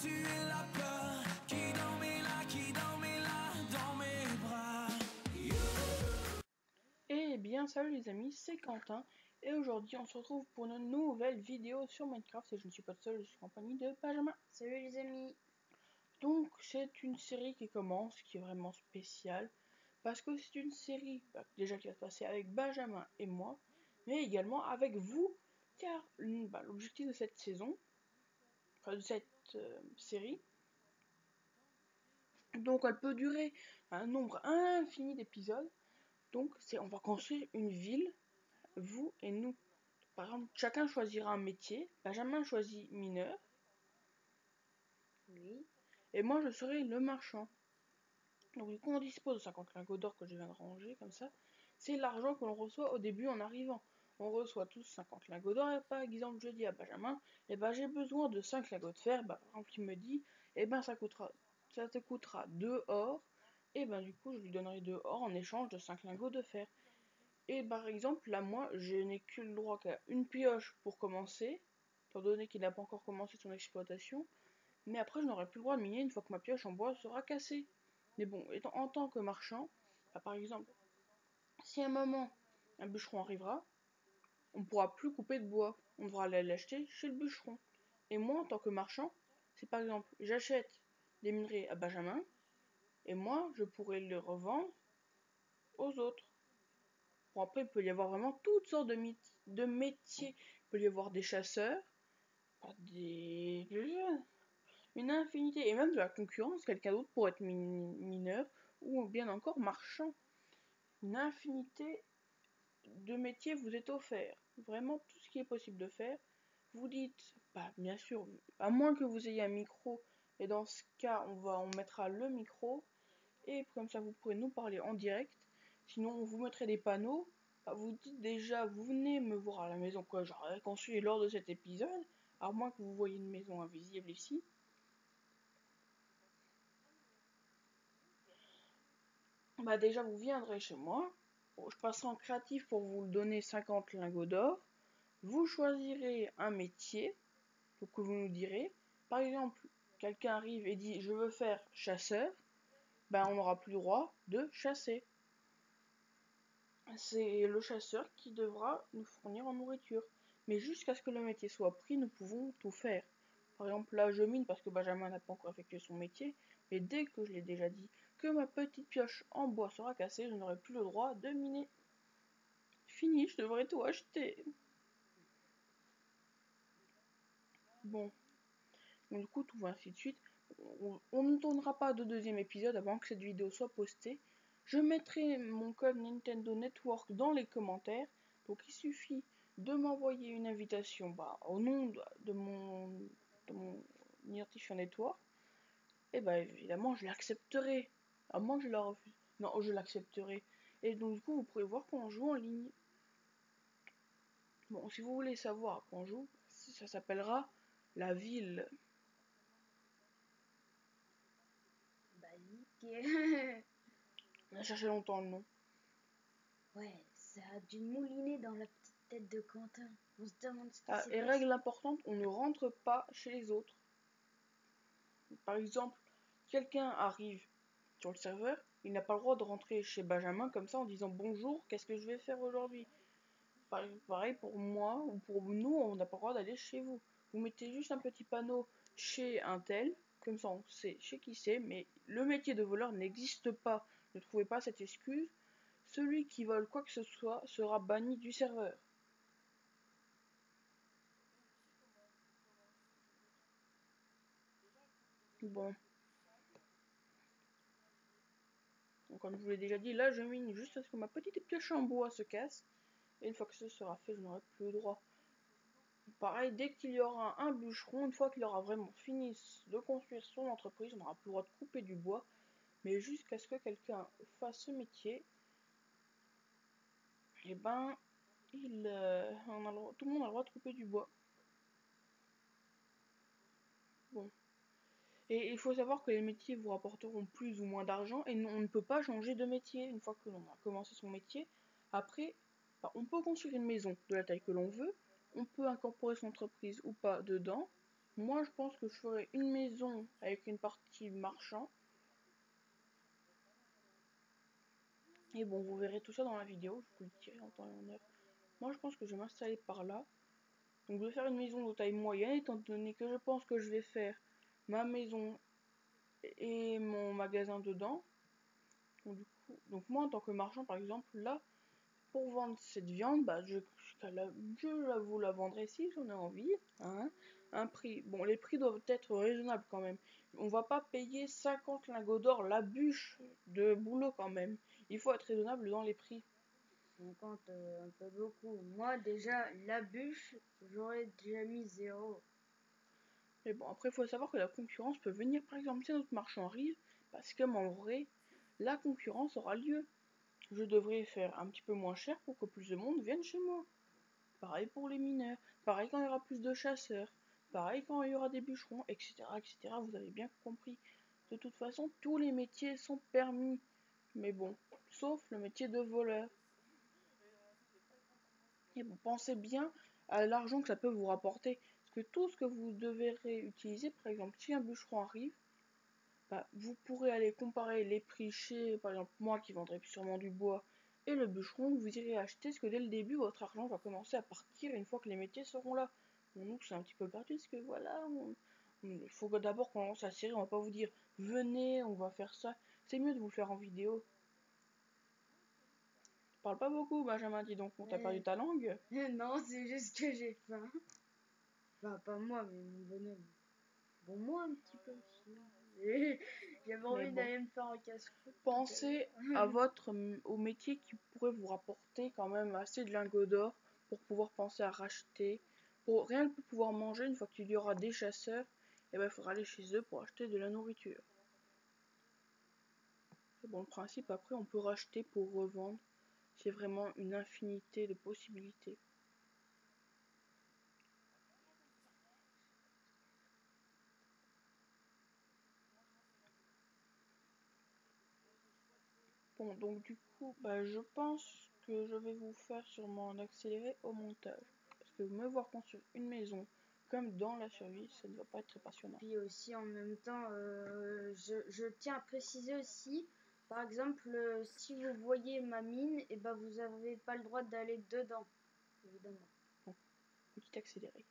tuer la peur qui dormait là dans mes bras. Eh bien salut les amis, c'est Quentin et aujourd'hui on se retrouve pour une nouvelle vidéo sur Minecraft et je ne suis pas seul, je suis en compagnie de Benjamin. Salut les amis. Donc c'est une série qui commence, qui est vraiment spéciale parce que c'est une série déjà qui va se passer avec Benjamin et moi, mais également avec vous, car l'objectif de cette saison, enfin de cette série, donc elle peut durer un nombre infini d'épisodes. Donc on va construire une ville, vous et nous. Par exemple, chacun choisira un métier. Benjamin choisit mineur. Oui. Et moi, je serai le marchand. Donc du coup, on dispose de 50 lingots d'or que je viens de ranger, comme ça. C'est l'argent que l'on reçoit au début en arrivant. On reçoit tous 50 lingots d'or. Et par exemple, je dis à Benjamin, j'ai besoin de 5 lingots de fer. Par exemple, il me dit, ça te coûtera 2 or. Et du coup, je lui donnerai 2 or en échange de 5 lingots de fer. Et par exemple, là, moi, je n'ai que le droit qu'à une pioche pour commencer, étant donné qu'il n'a pas encore commencé son exploitation. Mais après, je n'aurai plus le droit de miner une fois que ma pioche en bois sera cassée. Mais bon, en tant que marchand, par exemple, si à un moment, un bûcheron arrivera, on ne pourra plus couper de bois. On devra aller l'acheter chez le bûcheron. Et moi, en tant que marchand, si par exemple, j'achète des minerais à Benjamin, et moi, je pourrais les revendre aux autres. Bon, après, il peut y avoir vraiment toutes sortes de métiers. Il peut y avoir des chasseurs, une infinité, et même de la concurrence. Quelqu'un d'autre pourrait être mineur, ou bien encore marchand. Une infinité de métiers vous est offert. Vraiment tout ce qui est possible de faire. Vous dites, bien sûr, à moins que vous ayez un micro, et dans ce cas, on mettra le micro, et comme ça vous pourrez nous parler en direct. Sinon, on vous mettrait des panneaux. Vous dites déjà, vous venez me voir à la maison, quoi, j'aurais construit lors de cet épisode, à moins que vous voyez une maison invisible ici. Déjà, vous viendrez chez moi. Je passerai en créatif pour vous donner 50 lingots d'or. Vous choisirez un métier, donc que vous nous direz. Par exemple, quelqu'un arrive et dit, je veux faire chasseur. On n'aura plus le droit de chasser. C'est le chasseur qui devra nous fournir en nourriture. Mais jusqu'à ce que le métier soit pris, nous pouvons tout faire. Par exemple, là, je mine parce que Benjamin n'a pas encore effectué son métier. Mais dès que je l'ai déjà dit, que ma petite pioche en bois sera cassée, je n'aurai plus le droit de miner. Fini, je devrais tout acheter. Bon. Donc, du coup, tout va ainsi de suite. On ne tournera pas de deuxième épisode avant que cette vidéo soit postée. Je mettrai mon code Nintendo Network dans les commentaires. Donc il suffit de m'envoyer une invitation au nom de mon identifiant network. Et évidemment je l'accepterai. À moins que je la refuse. Non, je l'accepterai. Et donc du coup vous pourrez voir qu'on joue en ligne. Bon, si vous voulez savoir à quoi on joue, ça s'appellera la ville. Nickel. On a cherché longtemps le nom. Ouais, ça a dû mouliner dans la petite tête de Quentin. On se demande ce qui s'est Et passé. règle importante, on ne rentre pas chez les autres. Par exemple, quelqu'un arrive sur le serveur, il n'a pas le droit de rentrer chez Benjamin comme ça en disant bonjour, qu'est-ce que je vais faire aujourd'hui. Pareil pour moi ou pour nous, on n'a pas le droit d'aller chez vous. Vous mettez juste un petit panneau chez un tel, comme ça on sait chez qui c'est, mais le métier de voleur n'existe pas. Ne trouvez pas cette excuse. Celui qui vole quoi que ce soit sera banni du serveur. Bon. Donc, comme je vous l'ai déjà dit, là je mine juste à ce que ma petite pioche en bois se casse. Et une fois que ce sera fait, je n'aurai plus le droit. Pareil, dès qu'il y aura un bûcheron, une fois qu'il aura vraiment fini de construire son entreprise, on n'aura plus le droit de couper du bois. Mais jusqu'à ce que quelqu'un fasse ce métier, tout le monde a le droit de couper du bois. Bon. Et il faut savoir que les métiers vous rapporteront plus ou moins d'argent et on ne peut pas changer de métier une fois que l'on a commencé son métier. Après, on peut construire une maison de la taille que l'on veut, on peut incorporer son entreprise ou pas dedans, Moi, je pense que je ferai une maison avec une partie marchand. Et bon, vous verrez tout ça dans la vidéo, je vous le dirai en temps et en heure. Moi, je pense que je vais m'installer par là. Donc, je vais faire une maison de taille moyenne, étant donné que je pense que je vais faire ma maison et mon magasin dedans. Donc moi, en tant que marchand, par exemple, là, pour vendre cette viande, bah, je vous la vendrai si j'en ai envie. Hein. Un prix. Bon, les prix doivent être raisonnables quand même. On va pas payer 50 lingots d'or la bûche de boulot quand même. Il faut être raisonnable dans les prix. 50, un peu beaucoup. Moi, déjà, la bûche, j'aurais déjà mis 0. Mais bon, après, il faut savoir que la concurrence peut venir, par exemple, si notre marchand arrive, parce que, en vrai, la concurrence aura lieu. Je devrais faire un petit peu moins cher pour que plus de monde vienne chez moi. Pareil pour les mineurs, pareil quand il y aura plus de chasseurs, pareil quand il y aura des bûcherons, etc., etc. Vous avez bien compris. De toute façon, tous les métiers sont permis. Mais bon, sauf le métier de voleur. Et bon, pensez bien à l'argent que ça peut vous rapporter. Parce que tout ce que vous devrez utiliser, par exemple, si un bûcheron arrive, bah, vous pourrez aller comparer les prix chez, par exemple, moi qui vendrai sûrement du bois, et le bûcheron, vous irez acheter, parce que dès le début, votre argent va commencer à partir une fois que les métiers seront là. Bon, nous, c'est un petit peu gratuit, parce que voilà, il faut d'abord qu'on lance la série, on va pas vous dire, venez, on va faire ça. C'est mieux de vous le faire en vidéo. Parle pas beaucoup, Benjamin, dis donc, on t'a perdu ta langue. Non, c'est juste que j'ai faim. Enfin, pas moi, mais mon bonhomme. Bon, moi un petit peu aussi. J'avais envie bon. d'aller me faire un casse-croûte. Pensez à au métier qui pourrait vous rapporter quand même assez de lingots d'or pour pouvoir penser à racheter. Pour rien que pour pouvoir manger, une fois qu'il y aura des chasseurs, et ben, il faudra aller chez eux pour acheter de la nourriture. Et bon, le principe, après, on peut racheter pour revendre. C'est vraiment une infinité de possibilités. Bon, donc du coup, bah, je pense que je vais vous faire sûrement en accéléré au montage. Parce que me voir construire une maison comme dans la survie, ça ne va pas être très passionnant. Puis aussi, en même temps, je tiens à préciser aussi, par exemple, si vous voyez ma mine, et ben vous n'avez pas le droit d'aller dedans, évidemment. Bon, petit accéléré.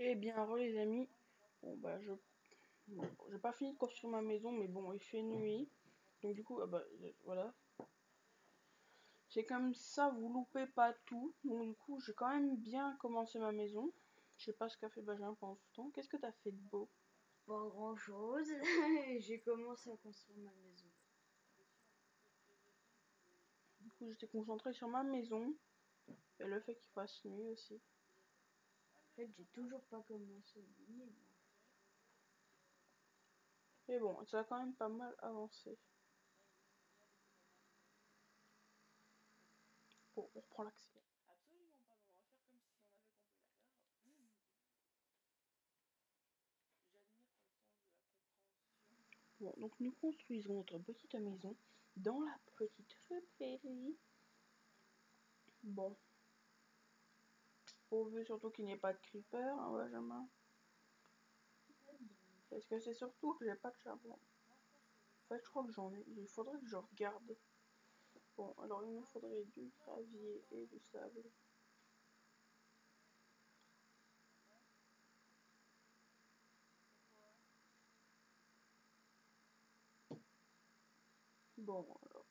Eh bien, re les amis, bon bah j'ai pas fini de construire ma maison, mais bon, il fait nuit, donc du coup, voilà. C'est comme ça, vous loupez pas tout, donc du coup, j'ai quand même bien commencé ma maison. Je sais pas ce qu'a fait Benjamin pendant tout ce temps. Qu'est-ce que t'as fait de beau? Pas grand-chose, j'ai commencé à construire ma maison. Du coup, j'étais concentrée sur ma maison, et le fait qu'il fasse nuit aussi. En fait, j'ai toujours pas commencé à miner, moi. Mais bon, ça a quand même pas mal avancé. Bon, on reprend l'accès. Absolument pas, on va faire comme si on avait compris, d'accord? Bon, donc nous construisons notre petite maison dans la petite prairie. Bon. Pourvu surtout qu'il n'y ait pas de creeper, hein, Benjamin. Parce que c'est surtout que j'ai pas de charbon. En fait, je crois que j'en ai. Il faudrait que je regarde. Bon, alors il me faudrait du gravier et du sable. Bon, alors,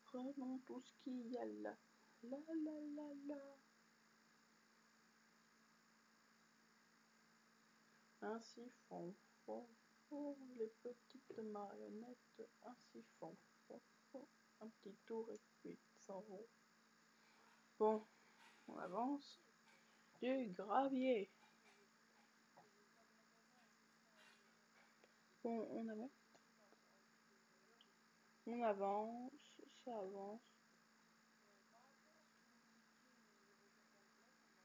prenons tout ce qu'il y a là. La la la la. Ainsi font les petites marionnettes. Ainsi font un petit tour et puis s'en vont. Bon, on avance. Du gravier. Bon, on avance. On avance, ça avance.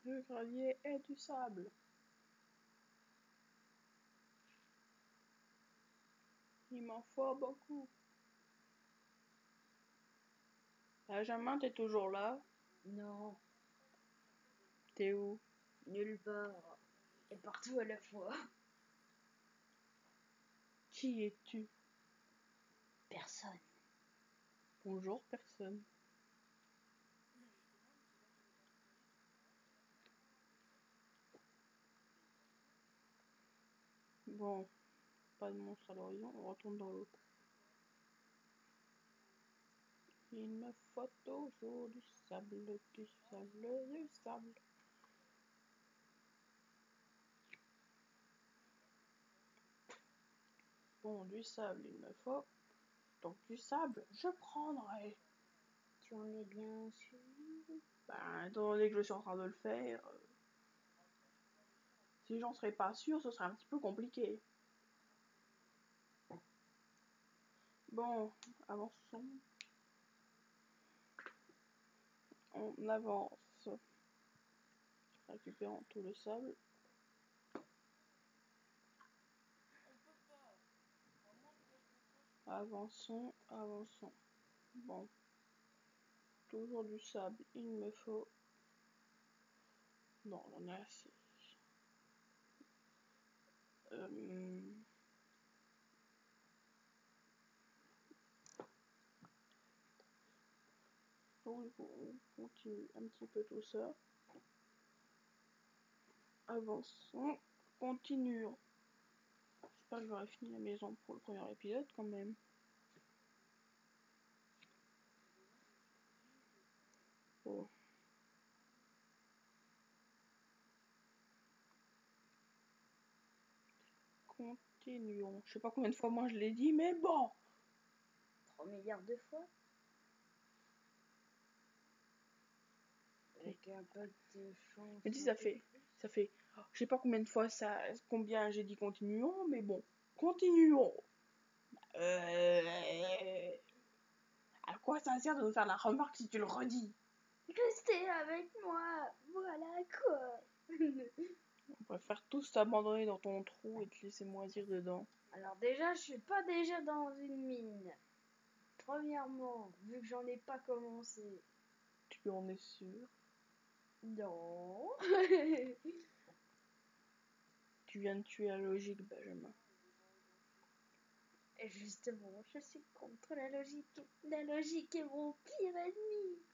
Du gravier et du sable. Il m'en faut beaucoup. Benjamin, t'es toujours là? Non, T'es où? nulle part. Et partout à la fois. Qui es-tu? Personne. Bonjour, personne. Bon, pas de monstre à l'horizon, on retourne dans l'eau. Il me faut toujours du sable, du sable, du sable. Bon, du sable, il me faut. Donc du sable, je prendrai. Tu en es bien sûr? Ben, étant donné que je suis en train de le faire, si j'en serais pas sûr, ce serait un petit peu compliqué. Bon, avançons. On avance. Récupérons tout le sable. Avançons, avançons. Bon. Toujours du sable, il me faut. Non, on en a assez. Donc, on continue un petit peu tout ça. Avançons, continuons. J'espère que j'aurai fini la maison pour le premier épisode quand même. Bon. Continuons. Je sais pas combien de fois moi je l'ai dit, mais bon. 3 milliards de fois. Avec un peu de chance. Mais dis, ça fait, je sais pas combien de fois combien j'ai dit continuons, mais bon, continuons. À quoi ça sert de nous faire la remarque si tu le redis? Restez avec moi. Voilà quoi. On préfère tous t'abandonner dans ton trou et te laisser moisir dedans. Alors déjà, je suis pas déjà dans une mine. Premièrement, vu que j'en ai pas commencé. Tu en es sûr? Non. Tu viens de tuer la logique, Benjamin. Et justement, je suis contre la logique. La logique est mon pire ennemi.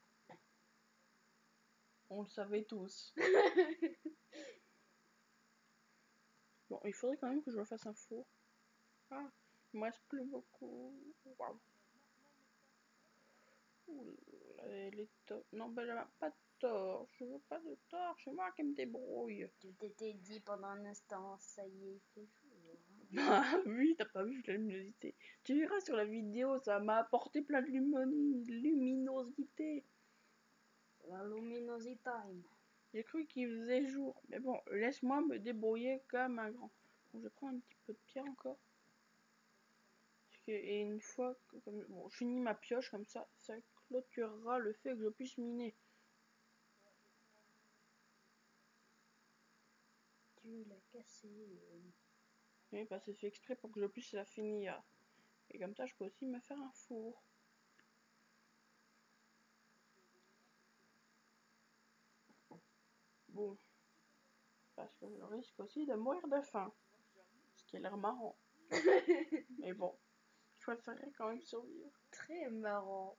On le savait tous. Bon, il faudrait quand même que je refasse un four. Ah, il me reste plus beaucoup. Waouh. Les torches. Non, Benjamin, pas de torche. Je veux pas de torche. C'est moi qui me débrouille. Tu t'étais dit pendant un instant, ça y est, il fait jour. Ah oui, t'as pas vu la luminosité. Tu verras sur la vidéo, ça m'a apporté plein de luminosité. La luminosity time. J'ai cru qu'il faisait jour. Mais bon, laisse-moi me débrouiller comme un grand. Bon, je prends un petit peu de pierre encore. Et une fois que bon, je finis ma pioche comme ça clôturera le fait que je puisse miner. Tu l'as cassé. Oui, parce que c'est fait exprès pour que je puisse la finir. Et comme ça, je peux aussi me faire un four. Bon. Parce que je risque aussi de mourir de faim. Ce qui a l'air marrant. Mais bon, je préférerais quand même survivre. Très marrant.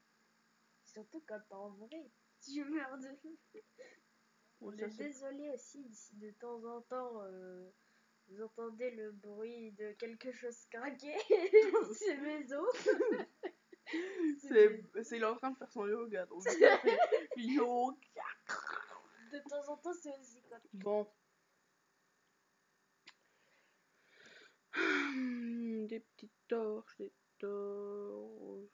Surtout quand en vrai, tu meurs de faim. On Ça, est désolé aussi si de temps en temps vous entendez le bruit de quelque chose craquer. C'est mes os. c'est il est en train de faire son yoga. Donc il fait yoga. De temps en temps, c'est aussi quand. Bon. Des petites torches, des torches.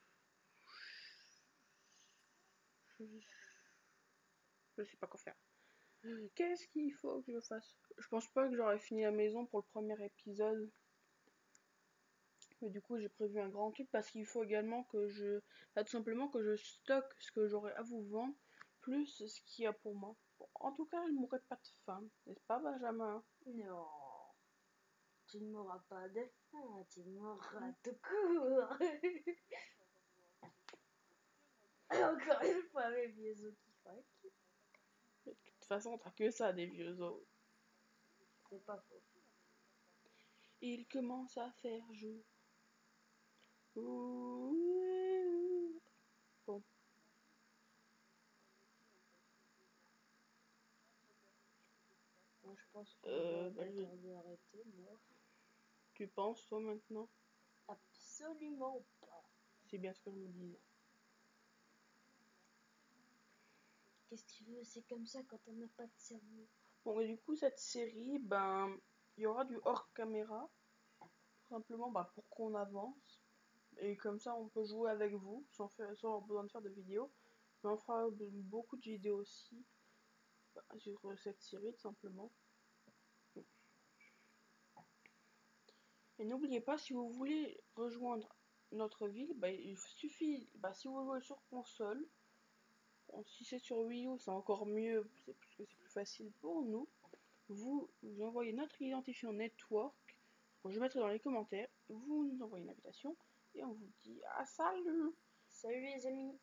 Je sais pas quoi faire. Qu'est-ce qu'il faut que je fasse? Je pense pas que j'aurais fini la maison pour le premier épisode. Mais du coup, j'ai prévu un grand truc parce qu'il faut également que tout simplement que je stocke ce que j'aurai à vous vendre, plus ce qu'il y a pour moi. Bon, en tout cas, je ne mourrai pas de faim, n'est-ce pas, Benjamin? Non, tu ne mourras pas de faim, tu mourras tout court. Encore une fois, mes vieux os qui craquent. De toute façon, t'as que ça, des vieux os. C'est pas faux. Il commence à faire jour. Bon. Moi, je pense qu'on va arrêter, moi. Tu penses, toi, maintenant? Absolument pas. C'est bien ce que je me disais. Qu'est-ce que tu veux? C'est comme ça quand on n'a pas de cerveau. Bon, et du coup, cette série, il y aura du hors caméra. Tout simplement, pour qu'on avance. Et comme ça, on peut jouer avec vous, sans avoir besoin de faire de vidéos. Mais on fera beaucoup de vidéos aussi sur cette série, tout simplement. Et n'oubliez pas, si vous voulez rejoindre notre ville, il suffit, si vous jouez sur console, si c'est sur Wii U, c'est encore mieux, parce que c'est plus facile pour nous. Vous envoyez notre identifiant network, je mettrai dans les commentaires, vous nous envoyez une invitation, et on vous dit à salut! Salut les amis!